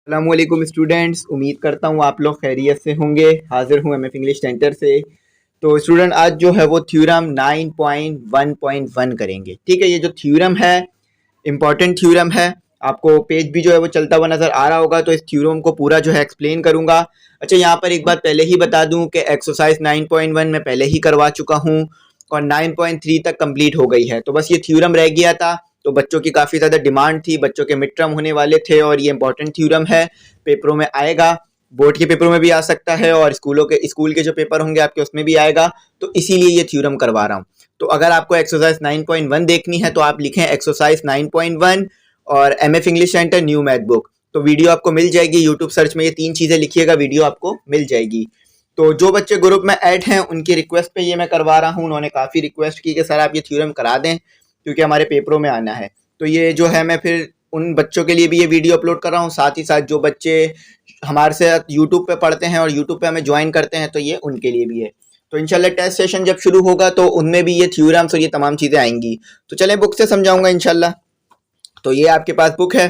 अस्सलामुअलैकुम स्टूडेंट्स, उम्मीद करता हूँ आप लोग खैरियत से होंगे। हाजिर हूँ एमएफ इंग्लिश सेंटर से। तो स्टूडेंट आज जो है वो थ्योरम 9.1.1 करेंगे। ठीक है, ये जो थ्योरम है इम्पॉर्टेंट थ्योरम है। आपको पेज भी जो है वो चलता हुआ नजर आ रहा होगा, तो इस थ्योरम को पूरा जो है एक्सप्लेन करूंगा। अच्छा, यहाँ पर एक बात पहले ही बता दूं कि एक्सरसाइज 9.1 में पहले ही करवा चुका हूँ और 9.3 तक कंप्लीट हो गई है। तो बस ये थ्योरम रह गया था। तो बच्चों की काफ़ी ज़्यादा डिमांड थी, बच्चों के मिड टर्म होने वाले थे और ये इंपॉर्टेंट थ्योरम है, पेपरों में आएगा, बोर्ड के पेपरों में भी आ सकता है और स्कूल के जो पेपर होंगे आपके उसमें भी आएगा। तो इसीलिए ये थ्योरम करवा रहा हूँ। तो अगर आपको एक्सरसाइज 9.1 देखनी है तो आप लिखें एक्सरसाइज 9.1 और MF English centre new math book. तो वीडियो आपको मिल जाएगी, यूट्यूब सर्च में ये 3 चीज़ें लिखिएगा, वीडियो आपको मिल जाएगी। तो जो बच्चे ग्रुप में ऐड हैं उनकी रिक्वेस्ट पे ये मैं करवा रहा हूँ। उन्होंने काफ़ी रिक्वेस्ट की कि सर आप ये थ्योरम करा दें क्योंकि हमारे पेपरों में आना है। तो ये जो है मैं फिर उन बच्चों के लिए भी ये वीडियो अपलोड कर रहा हूँ, साथ ही साथ जो बच्चे हमारे साथ यूट्यूब पे पढ़ते हैं और यूट्यूब पे हमें ज्वाइन करते हैं तो ये उनके लिए भी है। तो इंशाल्लाह टेस्ट सेशन जब शुरू होगा तो उनमें भी ये थ्योरम्स और ये तमाम चीज़ें आएंगी। तो चलें बुक से समझाऊंगा इंशाल्लाह। तो ये आपके पास बुक है,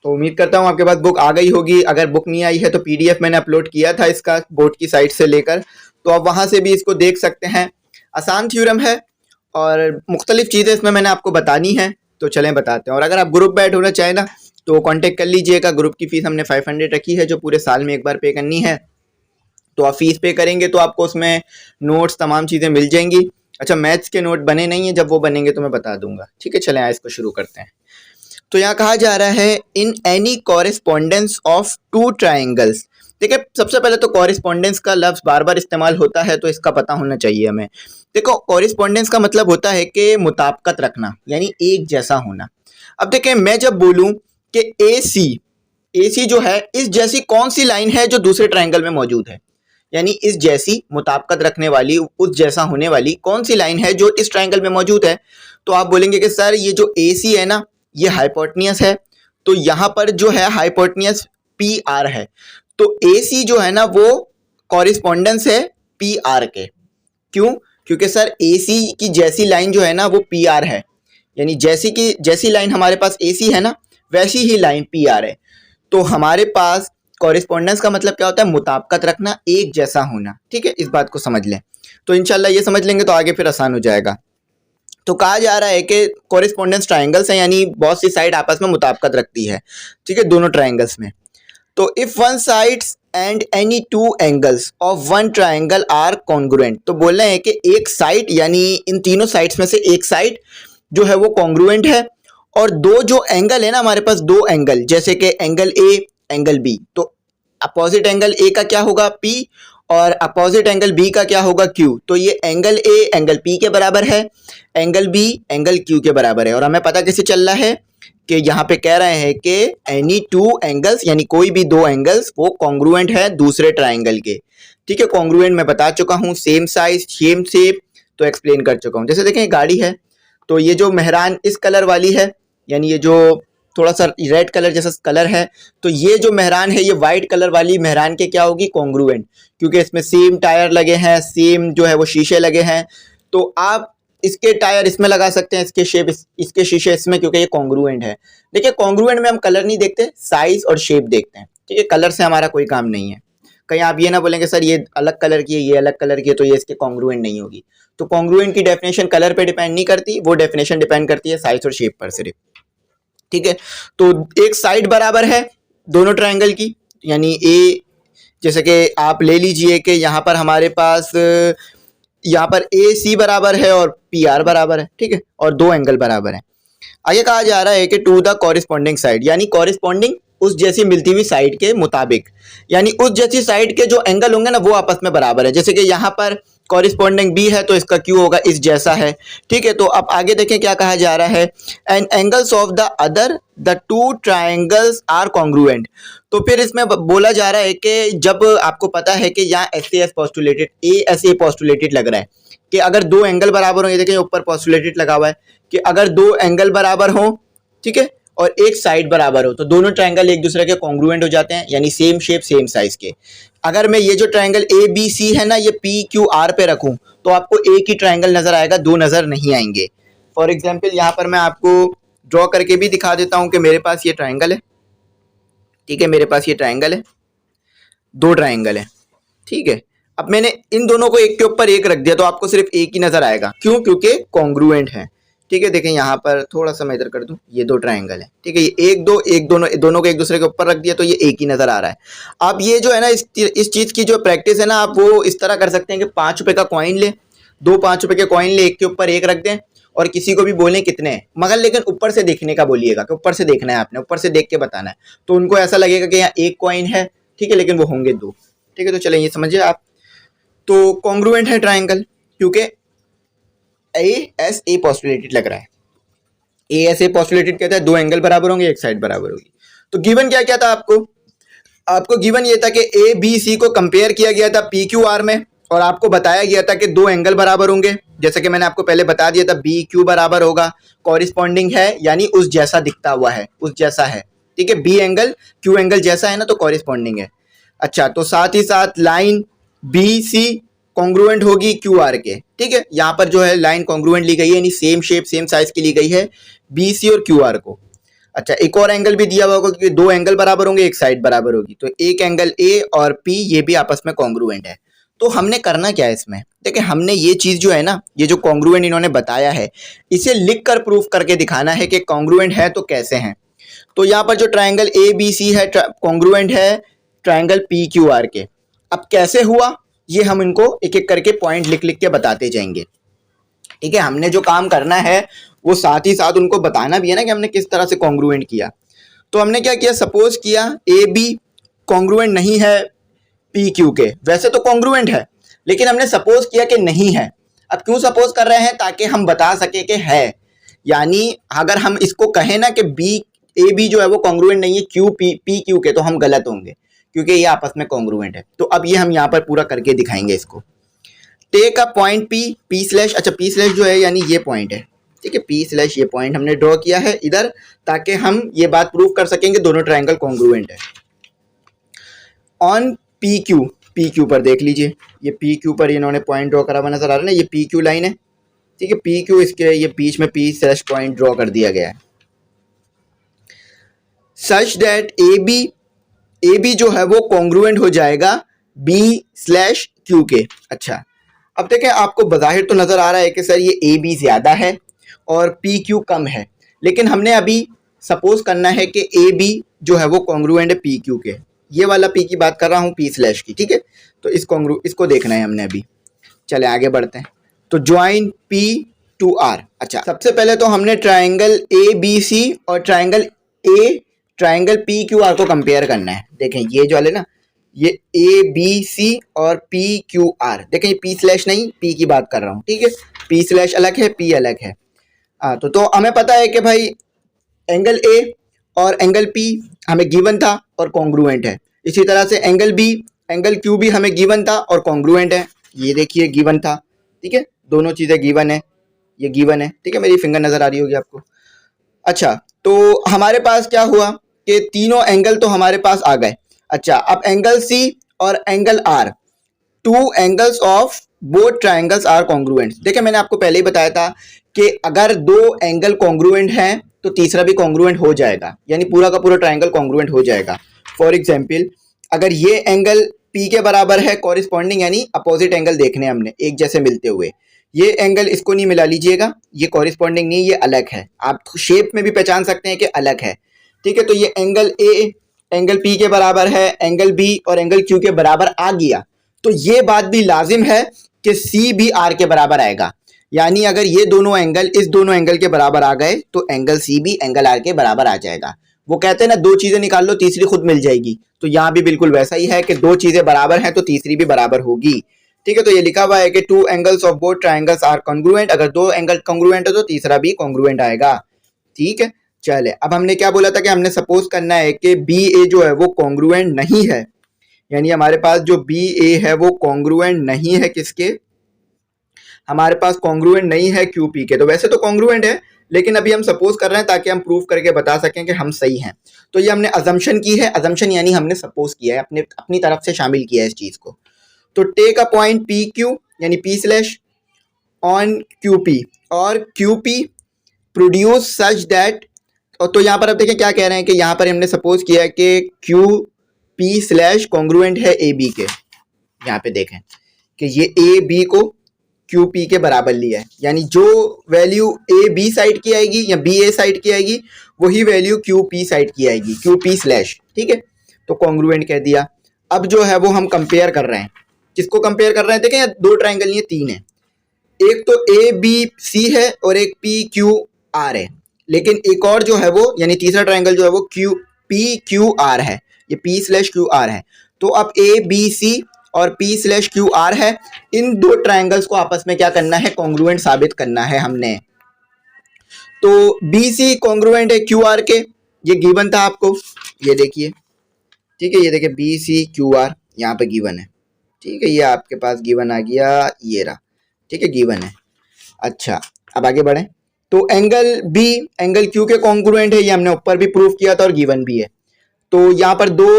तो उम्मीद करता हूँ आपके पास बुक आ गई होगी। अगर बुक नहीं आई है तो पीडीएफ मैंने अपलोड किया था इसका बोर्ड की साइट से लेकर, तो आप वहाँ से भी इसको देख सकते हैं। आसान थ्योरम है और मुख्तलिफ चीज़ें इसमें मैंने आपको बतानी है। तो चलें बताते हैं। और अगर आप ग्रुप में ऐड होना चाहें ना तो कांटेक्ट कर लीजिएगा। ग्रुप की फ़ीस हमने 500 रखी है जो पूरे साल में एक बार पे करनी है। तो आप फीस पे करेंगे तो आपको उसमें नोट्स तमाम चीज़ें मिल जाएंगी। अच्छा, मैथ्स के नोट बने नहीं हैं, जब वो बनेंगे तो मैं बता दूंगा। ठीक है, चलें आए इसको शुरू करते हैं। तो यहाँ कहा जा रहा है in any correspondence of two triangles. देखिए, सबसे पहले तो कॉरेस्पॉन्डेंस का लफ्ज़ बार बार इस्तेमाल होता है तो इसका पता होना चाहिए हमें। देखो, कॉरेस्पॉन्डेंस का मतलब होता है कि मुताबिकत रखना, यानी एक जैसा होना। अब देखें, मैं जब बोलूं कि ए सी जो है इस जैसी कौन सी लाइन है जो दूसरे ट्राइंगल में मौजूद है, यानी इस जैसी मुताबिकत रखने वाली, उस जैसा होने वाली कौन सी लाइन है जो इस ट्राइंगल में मौजूद है। तो आप बोलेंगे कि सर ये जो ए सी है ना ये हाइपोटेन्यूस है, तो यहाँ पर जो है हाइपोटेन्यूस पी आर है। तो ए सी जो है ना वो कॉरिस्पॉन्डेंस है पी आर के। क्यों? क्योंकि सर ए सी की जैसी लाइन जो है ना वो पी आर है, यानी जैसी लाइन हमारे पास ए सी है ना वैसी ही लाइन पी आर है। तो हमारे पास कॉरिस्पॉन्डेंस का मतलब क्या होता है? मुताबिकत रखना, एक जैसा होना। ठीक है, इस बात को समझ लें। तो इंशाल्लाह ये समझ लेंगे तो आगे फिर आसान हो जाएगा। तो कहा जा रहा है कि कॉरिस्पॉन्डेंस ट्राइंगल्स हैं, यानी बहुत सी साइड आपस में मुताबिकत रखती है। ठीक है, दोनों ट्राइंगल्स में। तो if one sides and any two angles of one triangle are congruent, तो बोल रहे हैं कि एक साइड यानी इन तीनों साइड्स में से एक साइड जो है वो कॉन्ग्रुएंट है, और दो जो एंगल है ना हमारे पास, दो एंगल जैसे कि एंगल ए एंगल बी, तो अपोजिट एंगल ए का क्या होगा? पी, और अपोजिट एंगल बी का क्या होगा? क्यू। तो ये एंगल ए एंगल पी के बराबर है, एंगल बी एंगल क्यू के बराबर है। और हमें पता कैसे चल रहा है कि यहाँ पे कह रहे हैं कि एनी टू एंगल्स, यानी कोई भी दो एंगल्स वो कॉन्ग्रुएंट है दूसरे ट्राइंगल के। ठीक है, कॉन्ग्रुएंट मैं बता चुका हूँ, सेम साइज सेम शेप, तो एक्सप्लेन कर चुका हूँ। जैसे देखें गाड़ी है, तो ये जो मेहरान इस कलर वाली है, यानी ये जो थोड़ा सा रेड कलर जैसा कलर है, तो ये जो मेहरान है ये वाइट कलर वाली मेहरान के क्या होगी? कॉन्ग्रुएंट, क्योंकि इसमें सेम टायर लगे हैं, सेम जो है वो शीशे लगे हैं। तो आप इसके टायर इसमें लगा सकते हैं, इसके शीशे इसमें, क्योंकि ये कॉन्ग्रुएंट है। देखिए, कॉन्ग्रुएंट में हम कलर नहीं देखते, साइज और शेप देखते हैं। ठीक है, कलर से हमारा कोई काम नहीं है। कहीं आप ये ना बोलेंगे सर ये अलग कलर की है, ये अलग कलर की है, तो ये इसके कॉन्ग्रुएंट नहीं होगी। तो कॉन्ग्रुएंट की डेफिनेशन कलर पे डिपेंड नहीं करती, वो डेफिनेशन डिपेंड करती है साइज और शेप पर सिर्फ। ठीक है, तो एक साइड बराबर है दोनों ट्राइंगल की, यानी ए, जैसे कि आप ले लीजिए कि यहाँ पर हमारे पास यहाँ पर ए सी बराबर है और पी आर बराबर है। ठीक है, और दो एंगल बराबर है। आगे कहा जा रहा है कि टू द कॉरिस्पॉन्डिंग साइड, यानी कॉरिस्पॉन्डिंग उस जैसी मिलती हुई साइड के मुताबिक, यानी उस जैसी साइड के जो एंगल होंगे ना वो आपस में बराबर है। जैसे कि यहाँ पर कॉरिस्पॉन्डिंग बी है तो इसका क्यू होगा इस जैसा है। ठीक है, तो अब आगे देखें क्या कहा जा रहा है, and angles of the other the two triangles are congruent. तो फिर इसमें बोला जा रहा है कि जब आपको पता है कि यहाँ S postulated, A S A postulated लग रहा है कि अगर दो एंगल बराबर हो, ये देखें ऊपर पोस्टुलेटेड लगा हुआ है कि अगर दो एंगल बराबर हो, ठीक है, और एक साइड बराबर हो, तो दोनों ट्राइंगल एक दूसरे के कॉन्ग्रुएंट हो जाते हैं, यानी सेम शेप सेम साइज के। अगर मैं ये जो ट्राइंगल ए बी सी है ना ये पी क्यू आर पे रखूं तो आपको एक ही ट्राइंगल नजर आएगा, दो नजर नहीं आएंगे। फॉर एग्जाम्पल यहाँ पर मैं आपको ड्रॉ करके भी दिखा देता हूँ कि मेरे पास ये ट्राइंगल है, ठीक है, मेरे पास ये ट्राइंगल है, दो ट्राइंगल है, ठीक है। अब मैंने इन दोनों को एक के ऊपर एक रख दिया तो आपको सिर्फ एक ही नजर आएगा, क्यों? क्योंकि कॉन्ग्रुएंट है, ठीक है। देखें यहाँ पर थोड़ा सा मैं इधर कर दूं, ये दो ट्राइंगल है, ठीक है। ये एक दो एक दोनों को एक दूसरे के ऊपर रख दिया तो ये एक ही नजर आ रहा है। आप ये जो है ना इस चीज की जो प्रैक्टिस है ना, आप वो इस तरह कर सकते हैं कि 5 रुपए का कॉइन ले, दो 5 रुपए के कॉइन ले, एक के ऊपर एक रख दें और किसी को भी बोलें कितने हैं, मगर लेकिन ऊपर से देखने का बोलिएगा कि ऊपर से देखना है, आपने ऊपर से देख के बताना है, तो उनको ऐसा लगेगा कि यहाँ एक कॉइन है, ठीक है, लेकिन वो होंगे दो, ठीक है। तो चलें ये समझिए आप, तो कॉन्ग्रुएंट है ट्राइंगल, क्योंकि ए एस ए पॉस्टुलेटेड लग रहा है। ए एस ए पॉस्टुलेटेड कहता है दो एंगल बराबर होंगे, एक साइड बराबर होगी। तो गिवन क्या क्या था आपको गिवन ये था कि ए बी सी को कंपेयर किया गया था पी क्यू आर में, और आपको बताया गया था कि दो एंगल बराबर होंगे, जैसे कि मैंने आपको पहले बता दिया था बी क्यू बराबर होगा, कॉरिस्पॉन्डिंग है यानी उस जैसा दिखता हुआ है, उस जैसा है, ठीक है। बी एंगल क्यू एंगल जैसा है ना, तो कॉरिस्पॉन्डिंग है। अच्छा, तो साथ ही साथ लाइन बी सी कॉन्ग्रुएंट होगी क्यू आर के, ठीक है। यहाँ पर जो है लाइन कॉन्ग्रुएंट ली गई है, यानी सेम शेप सेम साइज की ली गई है बी सी और क्यू आर को। अच्छा, एक और एंगल भी दिया हुआ होगा क्योंकि दो एंगल बराबर होंगे, एक साइड बराबर होगी, तो एक एंगल ए और पी ये भी आपस में कॉन्ग्रुएंट है। तो हमने करना क्या है इसमें, देखिए हमने ये चीज जो है ना, ये जो कॉन्ग्रुएंट इन्होंने बताया है, इसे लिख कर प्रूफ करके दिखाना है कि कॉन्ग्रुएंट है तो कैसे हैं। तो यहाँ पर जो ट्राइंगल ए बी सी है कॉन्ग्रुएंट है ट्राइंगल पी क्यू आर के। अब कैसे हुआ ये हम इनको एक एक करके पॉइंट लिख लिख के बताते जाएंगे, ठीक है। हमने जो काम करना है वो साथ ही साथ उनको बताना भी है ना कि हमने किस तरह से कॉन्ग्रुएंट किया। तो हमने क्या किया, सपोज किया ए बी कॉन्ग्रुएंट नहीं है पी क्यू के, वैसे तो कॉन्ग्रुएंट है लेकिन हमने सपोज किया कि नहीं है। अब क्यों सपोज कर रहे हैं, ताकि हम बता सके कि है, यानी अगर हम इसको कहें ना कि बी ए बी जो है वो कॉन्ग्रुएंट नहीं है क्यू पी क्यू के, तो हम गलत होंगे क्योंकि ये आपस में कॉन्ग्रुएंट है। तो अब ये हम यहाँ पर पूरा करके दिखाएंगे इसको। Take a point P P slash, अच्छा पी स्लैश जो है यानी ये पॉइंट है, ठीक है। पी स्लैश ये पॉइंट हमने ड्रॉ किया है इधर, ताकि हम ये बात प्रूव कर सकेंगे दोनों ट्राइंगल कॉन्ग्रुएंट है। ऑन पी क्यू पर देख लीजिए, ये पी क्यू पर इन्होंने पॉइंट ड्रॉ करा हुआ नजर आ रहा है ना, ये पी क्यू लाइन है, ठीक है। पी क्यू इसके ये बीच में पी स्लैश पॉइंट ड्रॉ कर दिया गया है, सच दैट ए बी जो है वो कॉन्ग्रुएंट हो जाएगा बी स्लैश क्यू के। अच्छा, अब देखें आपको बज़ाहिर तो नजर आ रहा है कि सर ये ए बी ज्यादा है और पी क्यू कम है, लेकिन हमने अभी सपोज करना है कि ए बी जो है वो कॉन्ग्रुएंट है पी क्यू के। ये वाला पी की बात कर रहा हूँ, पी स्लैश की, ठीक है। तो इसको देखना है हमने अभी। चले आगे बढ़ते हैं। तो ज्वाइन पी टू आर। अच्छा, सबसे पहले तो हमने ट्राइंगल ए बी सी और ट्राइंगल पी क्यू आर को कंपेयर करना है। देखें ये जो वाले ना, ये ए बी सी और पी क्यू आर, देखें ये पी स्लैश नहीं, पी की बात कर रहा हूँ, ठीक है। पी स्लैश अलग है, पी अलग है। तो हमें पता है कि भाई एंगल ए और एंगल पी हमें गिवन था और कॉन्ग्रुएंट है। इसी तरह से एंगल क्यू भी हमें गिवन था और कॉन्ग्रुएंट है। ये देखिए गिवन था, ठीक है, दोनों चीजें गिवन है, ये गिवन है, ठीक है। मेरी फिंगर नजर आ रही होगी आपको। अच्छा, तो हमारे पास क्या हुआ कि तीनों एंगल तो हमारे पास आ गए। अच्छा, अब एंगल सी और angle R, two angles of both triangles are congruent. देखिए मैंने आपको पहले ही बताया था कि अगर दो एंगल कॉन्ग्रुएंट हैं तो तीसरा भी कॉन्ग्रुएंट हो जाएगा, यानी पूरा का पूरा ट्राइंगल कॉन्ग्रुएंट हो जाएगा। फॉर एग्जाम्पल, अगर ये एंगल पी के बराबर है कॉरिस्पॉन्डिंग, यानी अपोजिट एंगल देखने हमने एक जैसे मिलते हुए, ये एंगल इसको नहीं मिला लीजिएगा, ये कॉरिस्पॉन्डिंग नहीं, ये अलग है। आप शेप में भी पहचान सकते हैं कि अलग है, ठीक है। तो ये एंगल ए एंगल पी के बराबर है, एंगल बी और एंगल क्यू के बराबर आ गया, तो ये बात भी लाजिम है कि सी भी आर के बराबर आएगा। यानी अगर ये दोनों एंगल इस दोनों एंगल के बराबर आ गए तो एंगल सी भी एंगल आर के बराबर आ जाएगा। वो कहते हैं ना, दो चीजें निकाल लो तीसरी खुद मिल जाएगी, तो यहाँ भी बिल्कुल वैसा ही है कि दो चीजें बराबर हैं तो तीसरी भी बराबर होगी, ठीक है। तो ये लिखा हुआ है कि two angles of both triangles are congruent, अगर दो एंगल कॉन्ग्रुएंट है तो तीसरा भी कॉन्ग्रुएंट आएगा, ठीक है। चले, अब हमने क्या बोला था कि हमने सपोज करना है कि बी ए जो है वो कॉन्ग्रुएंट नहीं है, यानी हमारे पास जो बी ए है वो कॉन्ग्रुएंट नहीं है किसके, हमारे पास कॉन्ग्रुएंट नहीं है क्यू पी के। तो वैसे तो कॉन्ग्रुएंट है, लेकिन अभी हम सपोज कर रहे हैं ताकि हम प्रूफ करके बता सकें कि हम सही हैं। तो ये हमने अजम्पशन की है, अजम्पशन यानी हमने सपोज किया है, अपनी तरफ से शामिल किया है इस चीज को। तो take a point P Q यानी P slash on Q P और Q P produce such that, और तो यहाँ पर अब देखें क्या कह रहे हैं कि यहाँ पर हमने सपोज किया कि क्यू पी स्लैश कॉन्ग्रुएंट है ए बी के। यहाँ पे देखें कि ये ए बी को क्यू पी के बराबर लिया है, यानी जो वैल्यू ए बी साइड की आएगी या बी ए साइड की आएगी वही वैल्यू क्यू पी साइड की आएगी, क्यू पी स्लैश, ठीक है। तो कॉन्ग्रुएंट कह दिया। अब जो है वो हम कंपेयर कर रहे हैं, किसको कंपेयर कर रहे हैं? देखें दो ट्राइंगल ये तीन है, एक तो ए बी सी है और एक पी क्यू आर है, लेकिन एक और जो है वो यानी तीसरा ट्राइंगल जो है वो क्यू पी क्यू आर है, ये पी स्लैश क्यू आर है। तो अब ए बी सी और पी स्लैश क्यू आर है, इन दो ट्राइंगल्स को आपस में क्या करना है? कॉन्ग्रुएंट साबित करना है हमने। तो बी सी कॉन्ग्रुएंट है क्यू आर के, ये गिवन था आपको, ये देखिए, ठीक है, ये देखिए बी सी क्यू आर यहाँ पे गिवन है, ठीक है, ये आपके पास गिवन आ गया, ये रहा, ठीक है, गिवन है। अच्छा अब आगे बढ़ें। तो एंगल बी एंगल क्यू के कॉन्ग्रुएंट है, ये हमने ऊपर भी प्रूफ किया था और गिवन भी है। तो यहाँ पर दो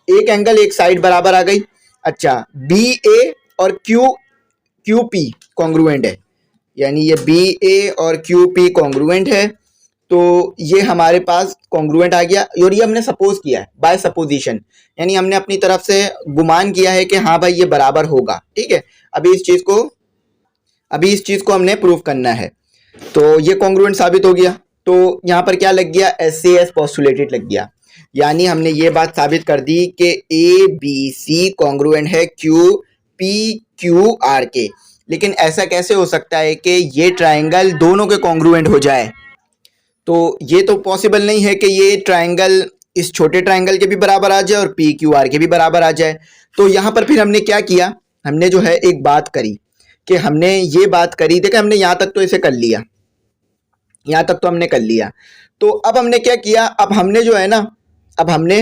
एक एंगल एक साइड बराबर आ गई। अच्छा बी ए और क्यू पी कॉन्ग्रुएंट है, यानी ये बी ए और क्यू पी कॉन्ग्रुएंट है, तो ये हमारे पास कॉन्ग्रुएंट आ गया। और ये हमने सपोज किया है बाय सपोजिशन, यानी हमने अपनी तरफ से गुमान किया है कि हाँ भाई ये बराबर होगा, ठीक है। अभी इस चीज को हमने प्रूफ करना है, तो ये कॉन्ग्रुएंट साबित हो गया। तो यहाँ पर क्या लग गया? एस पोस्टुलेटेड लग गया, यानी हमने ये बात साबित कर दी कि ए बी सी कॉन्ग्रुएंट है क्यू पी क्यू आर के। लेकिन ऐसा कैसे हो सकता है कि ये ट्राइंगल दोनों के कॉन्ग्रुएंट हो जाए? तो ये तो पॉसिबल नहीं है कि ये ट्राइंगल इस छोटे ट्राइंगल के भी बराबर आ जाए और पी क्यू आर के भी बराबर आ जाए। तो यहाँ पर फिर हमने क्या किया? हमने जो है एक बात करी कि हमने ये बात करी, देखा हमने यहाँ तक तो इसे कर लिया, यहाँ तक तो हमने कर लिया। तो अब हमने क्या किया? अब हमने जो है ना, अब हमने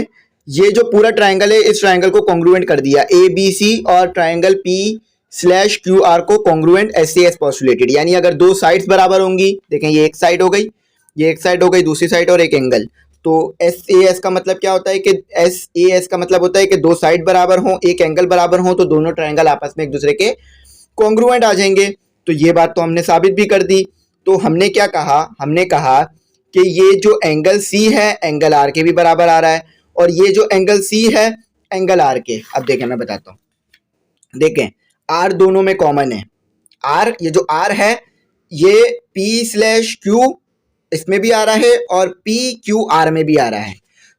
ये जो पूरा ट्राइंगल है इस ट्राइंगल को कॉन्ग्रुएंट कर दिया, ए बी सी और triangle P slash Q R को कॉन्ग्रुएंट एस पोस्टुलेटेड, यानी अगर दो साइड्स बराबर होंगी, देखें ये एक साइड हो गई, ये एक साइड हो गई, दूसरी साइड और एक एंगल, तो एस का मतलब क्या होता है कि एस का मतलब होता है कि दो साइड बराबर हों, एक एंगल बराबर हो, तो दोनों ट्राइंगल आपस में एक दूसरे के कॉन्ग्रुएंट आ जाएंगे। तो ये बात तो हमने साबित भी कर दी। तो हमने क्या कहा? हमने कहा कि ये जो एंगल सी है एंगल आर के भी बराबर आ रहा है, और ये जो एंगल सी है एंगल आर के, अब देखें मैं बताता हूँ, देखें आर दोनों में कॉमन है, आर ये जो आर है ये पी स्लैश क्यू इसमें भी आ रहा है और पी क्यू आर में भी आ रहा है,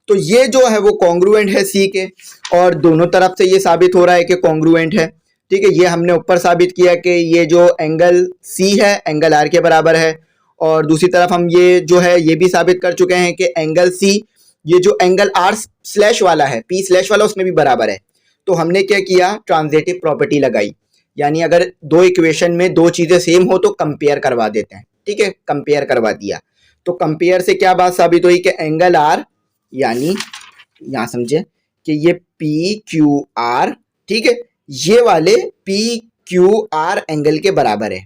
तो ये जो है वो कॉन्ग्रुएंट है सी के, और दोनों तरफ से ये साबित हो रहा है कि कॉन्ग्रुएंट है, ठीक है। ये हमने ऊपर साबित किया कि ये जो एंगल सी है एंगल आर के बराबर है, और दूसरी तरफ हम ये जो है ये भी साबित कर चुके हैं कि एंगल सी ये जो एंगल आर स्लैश वाला है पी स्लैश वाला उसमें भी बराबर है। तो हमने क्या किया? ट्रांजिटिव प्रॉपर्टी लगाई, यानी अगर दो इक्वेशन में दो चीजें सेम हो तो कंपेयर करवा देते हैं, ठीक है, कंपेयर करवा दिया। तो कंपेयर से क्या बात साबित हुई कि एंगल आर, यानी यहां समझे कि ये पी क्यू आर, ठीक है, ये वाले पी क्यू आर एंगल के बराबर है।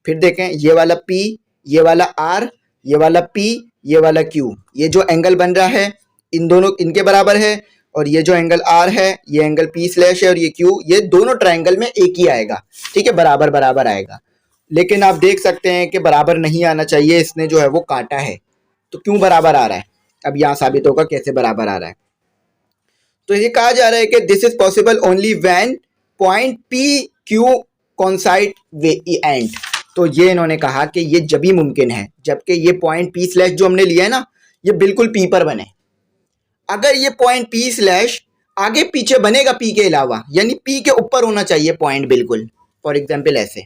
फिर देखें ये वाला पी, ये वाला आर, ये वाला पी, ये वाला क्यू, ये जो एंगल बन रहा है इन दोनों इनके बराबर है, और ये जो एंगल आर है ये एंगल पी स्लैश है और ये क्यू, ये दोनों ट्राइंगल में एक ही आएगा, ठीक है, बराबर बराबर आएगा। लेकिन आप देख सकते हैं कि बराबर नहीं आना चाहिए, इसने जो है वो काटा है। तो क्यों बराबर आ रहा है? अब यहां साबित होगा कैसे बराबर आ रहा है। तो ये कहा जा रहा है कि this is possible only when point P Q कॉन्साइड and. तो ये इन्होंने कहा कि ये जब ही मुमकिन है जबकि ये पॉइंट पी स्लैश जो हमने लिया है ना ये बिल्कुल पी पर बने। अगर ये पॉइंट पी स्लैश आगे पीछे बनेगा पी के अलावा, यानी पी के ऊपर होना चाहिए पॉइंट बिल्कुल, फॉर एग्जाम्पल ऐसे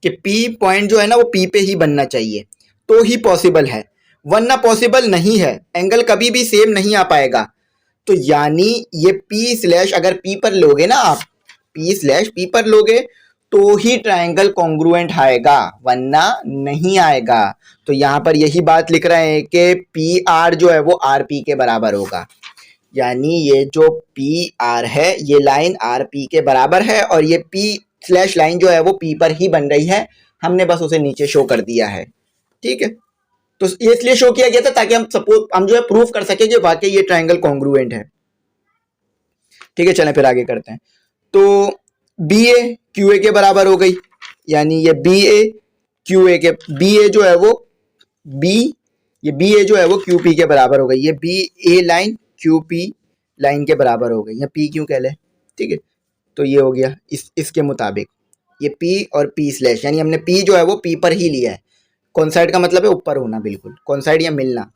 कि पी पॉइंट जो है ना वो पी पे ही बनना चाहिए, तो ही पॉसिबल है, वरना पॉसिबल नहीं है, एंगल कभी भी सेम नहीं आ पाएगा। तो यानी ये पी स्लैश अगर पी पर लोगे ना आप, पी स्लैश पी पर लोगे तो ही ट्राइंगल कॉन्ग्रुएंट आएगा, वरना नहीं आएगा। तो यहाँ पर यही बात लिख रहे हैं कि पी आर जो है वो आर पी के बराबर होगा, यानी ये जो पी आर है ये लाइन आर पी के बराबर है, और ये पी स्लैश लाइन जो है वो पी पर ही बन रही है, हमने बस उसे नीचे शो कर दिया है, ठीक है। तो ये इसलिए शो किया गया था ताकि हम जो है प्रूफ कर सके कि वाकई ये ट्राइंगल कॉन्ग्रुएंट है, ठीक है। चलें फिर आगे करते हैं। तो बी ए क्यू ए के बराबर हो गई, यानी ये बी ए क्यू ए के, बी ए जो है वो बी ये बी ए जो है वो क्यू पी के बराबर हो गई, ये बी ए लाइन क्यू पी लाइन के बराबर हो गई, या पी क्यू कह ले, ठीक है। तो ये हो गया इसके मुताबिक ये पी और पी स्लैश, यानी हमने पी जो है वो पी पर ही लिया है, कॉन्साइड का मतलब है ऊपर होना, बिल्कुल कॉन्साइड या मिलना।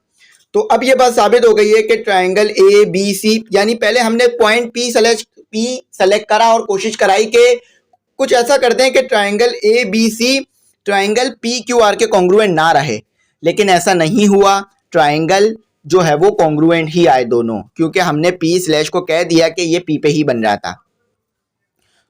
तो अब ये बात साबित हो गई है कि ट्राइंगल ए बी सी, यानी पहले हमने पॉइंट पी सेलेक्ट करा और कोशिश कराई कि कुछ ऐसा करते हैं कि triangle A B C triangle P Q R के कॉन्ग्रुएंट ना रहे, लेकिन ऐसा नहीं हुआ। ट्राइंगल जो है वो कॉन्ग्रुएंट ही आए दोनों, क्योंकि हमने पी स्लैश को कह दिया कि ये पी पे ही बन रहा था।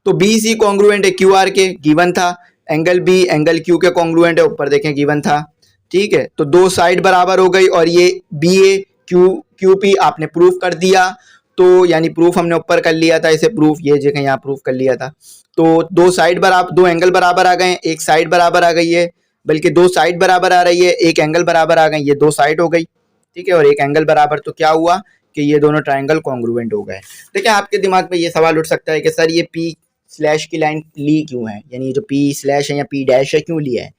तो बी सी कॉन्ग्रुएंट है क्यू आर के, गिवन था। एंगल बी एंगल क्यू के कॉन्ग्रुएंट है, ऊपर देखें गिवन था, ठीक है। तो दो साइड बराबर हो गई, और ये बी ए क्यू पी आपने प्रूफ कर दिया। तो यानी प्रूफ हमने ऊपर कर लिया था, इसे प्रूफ ये जगह यहाँ प्रूफ कर लिया था। तो दो साइड बराबर, दो एंगल बराबर आ गए, एक साइड बराबर आ गई है, बल्कि दो साइड बराबर आ रही है, एक एंगल बराबर आ गई, ये दो साइड हो गई, ठीक है, और एक एंगल बराबर। तो क्या हुआ कि ये दोनों ट्राइंगल कॉन्ग्रुएंट हो गए। देखिए आपके दिमाग में ये सवाल उठ सकता है कि सर ये पी स्लैश की लाइन ली क्यों है, यानी ये जो पी स्लैश है या पी डैश है क्यों लिया है।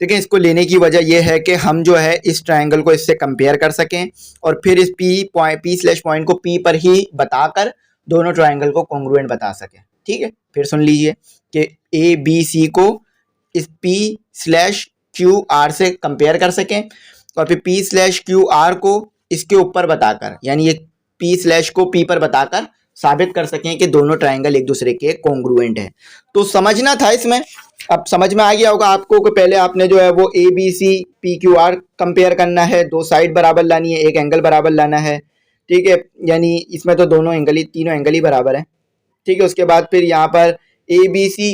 देखिए इसको लेने की वजह यह है कि हम जो है इस ट्राइंगल को इससे कंपेयर कर सकें, और फिर इस पी स्लैश पॉइंट को पी पर ही बताकर दोनों ट्राइंगल को कॉन्ग्रुएंट बता सकें, ठीक है। फिर सुन लीजिए कि ए बी सी को इस पी स्लैश क्यू आर से कंपेयर कर सकें, और फिर पी स्लैश क्यू आर को इसके ऊपर बताकर, यानी ये पी स्लैश को पी पर बताकर साबित कर सकें कि दोनों ट्राइंगल एक दूसरे के कॉन्ग्रुएंट हैं। तो समझना था इसमें, अब समझ में आ गया होगा आपको कि पहले आपने जो है वो A B C P Q R compare करना है, दो साइड बराबर लानी है, एक एंगल बराबर लाना है, ठीक है, यानी इसमें तो दोनों एंगल ही, तीनों एंगल ही बराबर हैं, ठीक है। उसके बाद फिर यहाँ पर A B C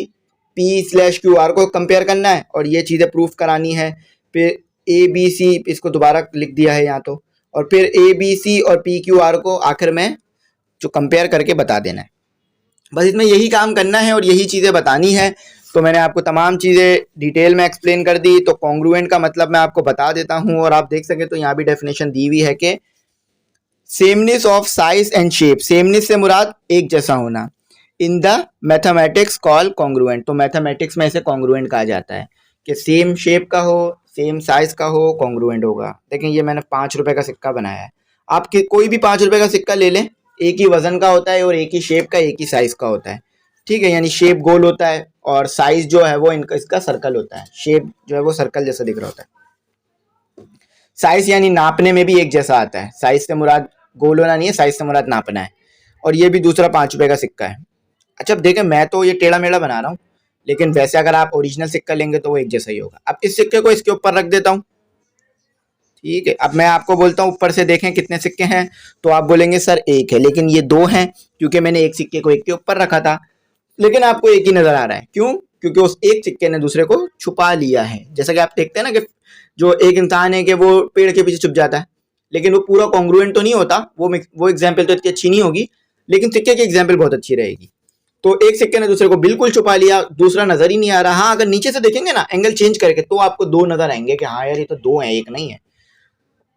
P slash Q R को कंपेयर करना है और ये चीज़ें प्रूफ करानी है। फिर ए बी सी, इसको दोबारा लिख दिया है यहाँ तो, और फिर ए बी सी और पी क्यू आर को आखिर में जो कंपेयर करके बता देना है। बस इसमें यही काम करना है और यही चीज़ें बतानी है। तो मैंने आपको तमाम चीज़ें डिटेल में एक्सप्लेन कर दी। तो कॉन्ग्रुएंट का मतलब मैं आपको बता देता हूँ, और आप देख सकें तो यहाँ भी डेफिनेशन दी हुई है कि sameness of size and shape, sameness से मुराद एक जैसा होना, in the mathematics call congruent. तो मैथमेटिक्स में इसे कॉन्ग्रुएंट कहा जाता है कि सेम शेप का हो, सेम साइज का हो, कॉन्ग्रुएंट होगा। देखें ये मैंने 5 रुपए का सिक्का बनाया है, आप कोई भी 5 रुपए का सिक्का ले लें, एक ही वजन का होता है और एक ही शेप का, एक ही साइज का होता है, ठीक है। यानी शेप गोल होता है और साइज जो है वो इसका सर्कल होता है, शेप जो है वो सर्कल जैसा दिख रहा होता है। साइज यानी नापने में भी एक जैसा आता है, साइज से मुराद गोल होना नहीं है, साइज से मुराद नापना है। और ये भी दूसरा 5 रुपए का सिक्का है। अच्छा अब देखें मैं तो ये टेढ़ा मेढ़ा बना रहा हूँ, लेकिन वैसे अगर आप ओरिजिनल सिक्का लेंगे तो वो एक जैसा ही होगा। अब इस सिक्के को इसके ऊपर रख देता हूँ, ठीक है। अब मैं आपको बोलता हूँ ऊपर से देखें कितने सिक्के हैं, तो आप बोलेंगे सर एक है, लेकिन ये दो हैं क्योंकि मैंने एक सिक्के को एक के ऊपर रखा था, लेकिन आपको एक ही नजर आ रहा है। क्यों? क्योंकि उस एक सिक्के ने दूसरे को छुपा लिया है। जैसा कि आप देखते हैं ना कि जो एक इंसान है कि वो पेड़ के पीछे छुप जाता है, लेकिन वो पूरा कॉन्ग्रुएंट तो नहीं होता। वो एग्जाम्पल तो इतनी अच्छी नहीं होगी, लेकिन सिक्के की एग्जाम्पल बहुत अच्छी रहेगी। तो एक सिक्के ने दूसरे को बिल्कुल छुपा लिया, दूसरा नजर ही नहीं आ रहा। हाँ अगर नीचे से देखेंगे ना एंगल चेंज करके, तो आपको दो नजर आएंगे कि हाँ यार ये तो दो है, एक नहीं है।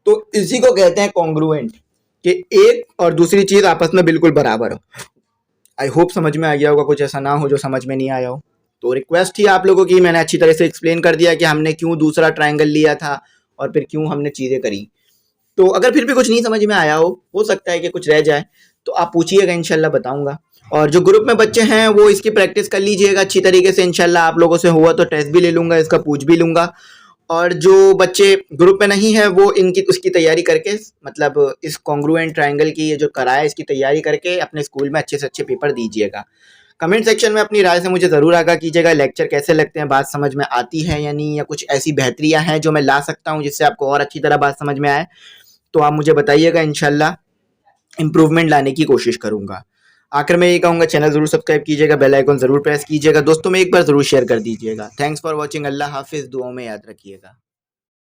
तो इसी को कहते हैं कॉन्ग्रुएंट, कि एक और दूसरी चीज आपस में बिल्कुल बराबर हो। आई होप समझ में आ गया होगा, कुछ ऐसा ना हो जो समझ में नहीं आया हो। तो रिक्वेस्ट थी आप लोगों की, मैंने अच्छी तरह से एक्सप्लेन कर दिया कि हमने क्यों दूसरा ट्रायंगल लिया था और फिर क्यों हमने चीज़ें करी। तो अगर फिर भी कुछ नहीं समझ में आया हो सकता है कि कुछ रह जाए, तो आप पूछिएगा, इंशाल्लाह बताऊंगा। और जो ग्रुप में बच्चे हैं वो इसकी प्रैक्टिस कर लीजिएगा अच्छी तरीके से, इंशाल्लाह आप लोगों से हुआ तो टेस्ट भी ले लूँगा, इसका पूछ भी लूँगा। और जो बच्चे ग्रुप में नहीं है वो उसकी तैयारी करके, मतलब इस कॉन्ग्रुएंट ट्रायंगल की ये जो कराया इसकी तैयारी करके अपने स्कूल में अच्छे से अच्छे पेपर दीजिएगा। कमेंट सेक्शन में अपनी राय से मुझे ज़रूर आगाह कीजिएगा, लेक्चर कैसे लगते हैं, बात समझ में आती है या नहीं, या कुछ ऐसी बेहतरियाँ हैं जो मैं ला सकता हूँ जिससे आपको और अच्छी तरह बात समझ में आए, तो आप मुझे बताइएगा, इंशाल्लाह इम्प्रूवमेंट लाने की कोशिश करूँगा। आखिर में ये कहूँगा, चैनल ज़रूर सब्सक्राइब कीजिएगा, बेल आइकन ज़रूर प्रेस कीजिएगा, दोस्तों में एक बार ज़रूर शेयर कर दीजिएगा। थैंक्स फॉर वॉचिंग, अल्लाह हाफिज़, दुआओं में याद रखिएगा।